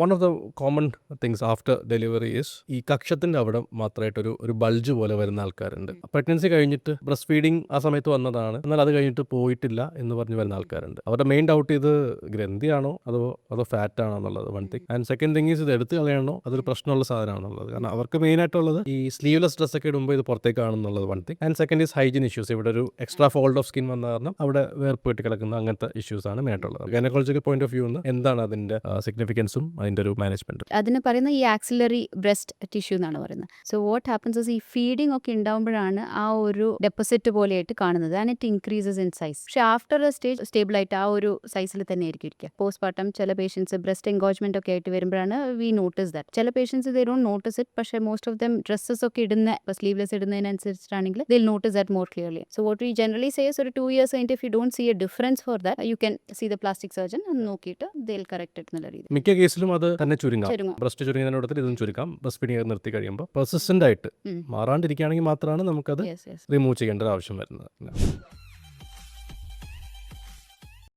One of the common things after delivery is ഈ കക്ഷത്തിൻ്റെ അവിടെ മാത്രമായിട്ടൊരു bulge പോലെ വരുന്ന ആൾക്കാരുണ്ട്. പ്രഗ്നൻസി കഴിഞ്ഞിട്ട് ബ്രസ്റ്റ് ഫീഡിങ് ആ സമയത്ത് വന്നതാണ്, എന്നാൽ അത് കഴിഞ്ഞിട്ട് പോയിട്ടില്ല എന്ന് പറഞ്ഞ് വരുന്ന ആൾക്കാരുണ്ട്. അവരുടെ മെയിൻ ഡൗട്ട് ഇത് ഗ്രന്ഥിയാണോ അതോ ഫാറ്റ് ആണോ എന്നുള്ളത് one thing. And second thing is ഇത് എടുത്ത് കളയണോ അതൊരു പ്രശ്നമുള്ള സാധനമാണെന്നുള്ളത്. കാരണം അവർക്ക് മെയിൻ ആയിട്ടുള്ളത് ഈ സ്ലീവ്ലെസ് ഡ്രസ്സൊക്കെ ഇടുമ്പോൾ ഇത് പുറത്തേക്ക് കാണുന്നുള്ളത് one thing. And second is hygiene issues. ഇവിടെ ഒരു എക്സ്ട്രാ ഫോൾഡ് ഓഫ് സ്കിൻ വന്ന കാരണം അവിടെ വേർപ്പ് കെട്ടി കിടക്കുന്ന അങ്ങനത്തെ ഇഷ്യൂസ് ആണ് മെയിൻ ആയിട്ടുള്ളത്. ഗൈനക്കോളജിക്കൽ പോയിന്റ് ഓഫ് വ്യൂ എന്താണ് അതിന്റെ സിഗ്നിഫിക്കൻസും അതിന്റെ ഒരു മാനേജ്മെന്റും? അതിന് പറയുന്ന ഈ ആക്സിലറി ബ്രസ്റ്റ് ടിഷ്യൂ എന്നാണ് പറയുന്നത്. സോ വാട്ട് ഹാപ്പൻസ് ഈ ഫീഡിംഗ് ഒക്കെ ഉണ്ടാകുമ്പോഴാണ് ആ ഒരു ഡെപ്പോസിറ്റ് പോലെയായിട്ട് കാണുന്നത്. And it increases in size. പക്ഷേ ആഫ്റ്റർ എ സ്റ്റേജ് സ്റ്റേബിൾ ആയിട്ട് ആ ഒരു സൈസിൽ തന്നെ ആയിരിക്കും ഇരിക്കുക. പോസ്റ്റ് പാർട്ടം ചില പേഷ്യൻസ് ബ്രസ്റ്റ് എൻഗോജ്മെന്റ് ഒക്കെ ആയിട്ട് വരുമ്പോഴാണ് വി നോട്ടീസ് ദാറ്റ്. ചില patients they don't notice it. പക്ഷേ മോസ്റ്റ് ഓഫ് ദം ഡ്രസ്സസ് ഒക്കെ ഇടുന്ന സ്ലീവ്ലെസ് ഇടുന്നതിനനുസരിച്ചിട്ടാണെങ്കിൽ they'll notice that more clearly. So what we generally says ഒരു 2 years കഴിഞ്ഞിട്ട് if you don't see a difference for that you can see the plastic surgeon എന്ന് നോക്കിയിട്ട് ദിൽ correct എന്നുള്ള രീതി. മിക്ക കേസിലും അത് തന്നെ ചുരുങ്ങാം. ബ്രസ്റ്റ് ചുരുങ്ങുന്നതിനോടത്തിൽ ഇതും ചുരുക്കാം. ബ്രസ്റ്റ് ഫീഡിംഗ് നിർത്തി കഴിയുമ്പോൾ പെർസിസ്റ്റന്റ് ആയിട്ട് മാറാണ്ടിരിക്കുകയാണെങ്കിൽ മാത്രമാണ് നമുക്കത് റിമൂവ് ചെയ്യേണ്ട ഒരു ആവശ്യം വരുന്നത്.